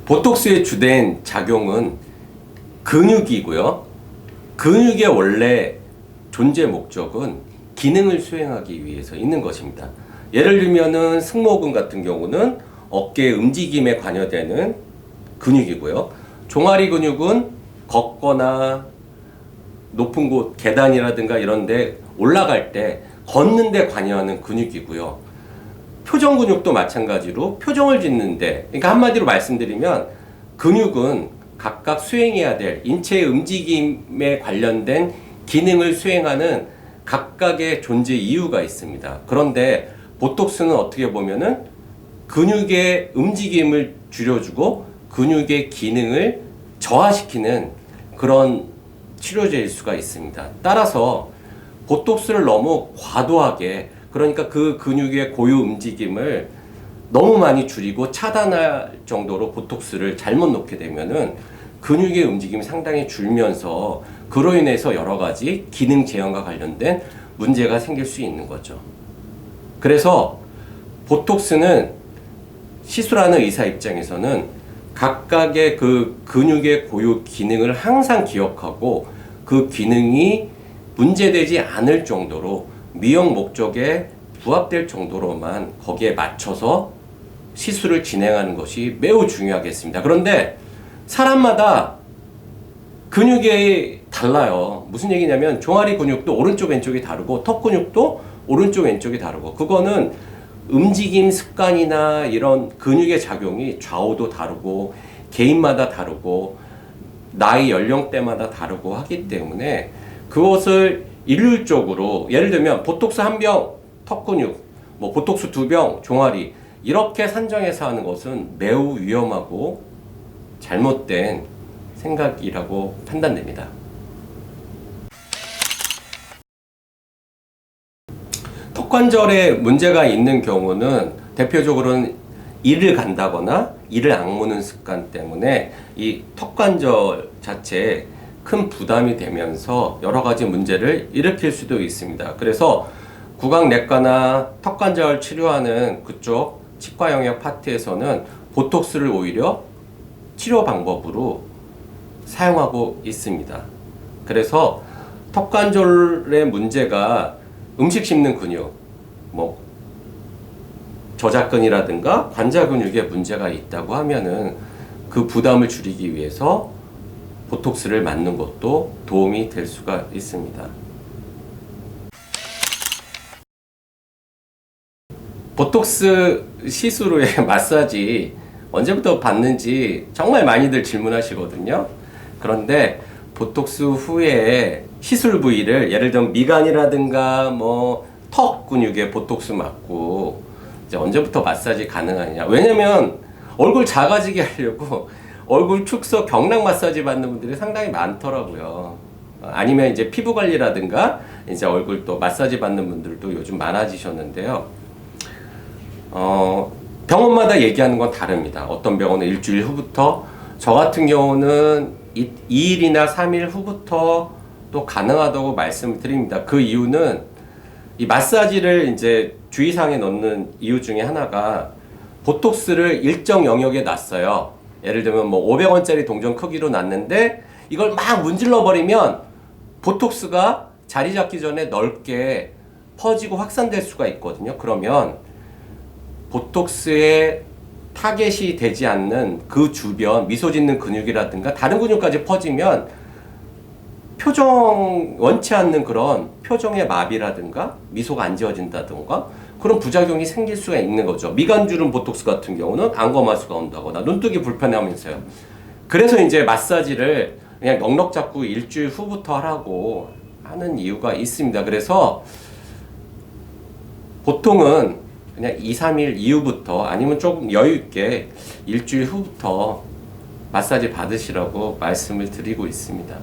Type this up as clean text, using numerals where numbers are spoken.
보톡스의 주된 작용은 근육이고요. 근육의 원래 존재 목적은 기능을 수행하기 위해서 있는 것입니다. 예를 들면은 승모근 같은 경우는 어깨 움직임에 관여되는 근육이고요. 종아리 근육은 걷거나 높은 곳, 계단이라든가 이런 데 올라갈 때 걷는 데 관여하는 근육이고요. 표정 근육도 마찬가지로 표정을 짓는데, 그러니까 한마디로 말씀드리면 근육은 각각 수행해야 될 인체의 움직임에 관련된 기능을 수행하는 각각의 존재 이유가 있습니다. 그런데 보톡스는 어떻게 보면은 근육의 움직임을 줄여주고 근육의 기능을 저하시키는 그런 치료제일 수가 있습니다. 따라서 보톡스를 너무 과도하게, 그러니까 그 근육의 고유 움직임을 너무 많이 줄이고 차단할 정도로 보톡스를 잘못 놓게 되면은 근육의 움직임이 상당히 줄면서 그로 인해서 여러 가지 기능 제한과 관련된 문제가 생길 수 있는 거죠. 그래서 보톡스는 시술하는 의사 입장에서는 각각의 그 근육의 고유 기능을 항상 기억하고 그 기능이 문제되지 않을 정도로 미용 목적에 부합될 정도로만 거기에 맞춰서 시술을 진행하는 것이 매우 중요하겠습니다. 그런데 사람마다 근육이 달라요. 무슨 얘기냐면 종아리 근육도 오른쪽 왼쪽이 다르고 턱 근육도 오른쪽 왼쪽이 다르고, 그거는 움직임 습관이나 이런 근육의 작용이 좌우도 다르고 개인마다 다르고 나이 연령대마다 다르고 하기 때문에 그것을 일률적으로, 예를 들면 보톡스 한 병 턱 근육, 뭐 보톡스 2병 종아리, 이렇게 산정해서 하는 것은 매우 위험하고 잘못된 생각이라고 판단됩니다. 턱관절에 문제가 있는 경우는 대표적으로는 이를 간다거나 이를 악무는 습관 때문에 이 턱관절 자체에 큰 부담이 되면서 여러 가지 문제를 일으킬 수도 있습니다. 그래서 구강내과나 턱관절 치료하는 그쪽 치과 영역 파트에서는 보톡스를 오히려 치료 방법으로 사용하고 있습니다. 그래서 턱관절의 문제가 음식 씹는 근육, 뭐 저작근이라든가 관자 근육에 문제가 있다고 하면은 그 부담을 줄이기 위해서 보톡스를 맞는 것도 도움이 될 수가 있습니다. 보톡스 시술 후에 마사지 언제부터 받는지 정말 많이들 질문하시거든요. 그런데 보톡스 후에 시술 부위를, 예를 들면 미간이라든가 뭐 턱 근육에 보톡스 맞고 이제 언제부터 마사지 가능하냐. 왜냐면 얼굴 작아지게 하려고 얼굴 축소 경락 마사지 받는 분들이 상당히 많더라고요. 아니면 이제 피부 관리라든가 이제 얼굴 또 마사지 받는 분들도 요즘 많아지셨는데요. 병원마다 얘기하는 건 다릅니다. 어떤 병원은 일주일 후부터, 저 같은 경우는 2일이나 3일 후부터 또 가능하다고 말씀을 드립니다. 그 이유는 이 마사지를 이제 주의사항에 넣는 이유 중에 하나가 보톡스를 일정 영역에 놨어요. 예를 들면 뭐 500원짜리 동전 크기로 놨는데 이걸 막 문질러 버리면 보톡스가 자리 잡기 전에 넓게 퍼지고 확산될 수가 있거든요. 그러면 보톡스에 타겟이 되지 않는 그 주변 미소 짓는 근육이라든가 다른 근육까지 퍼지면 표정, 원치 않는 그런 표정의 마비라든가 미소가 안 지어진다든가 그런 부작용이 생길 수가 있는 거죠. 미간주름 보톡스 같은 경우는 안검하수가 온다거나 눈뜨기 불편하면서요. 그래서 이제 마사지를 그냥 넉넉 잡고 일주일 후부터 하라고 하는 이유가 있습니다. 그래서 보통은 그냥 2, 3일 이후부터, 아니면 조금 여유있게 일주일 후부터 마사지 받으시라고 말씀을 드리고 있습니다.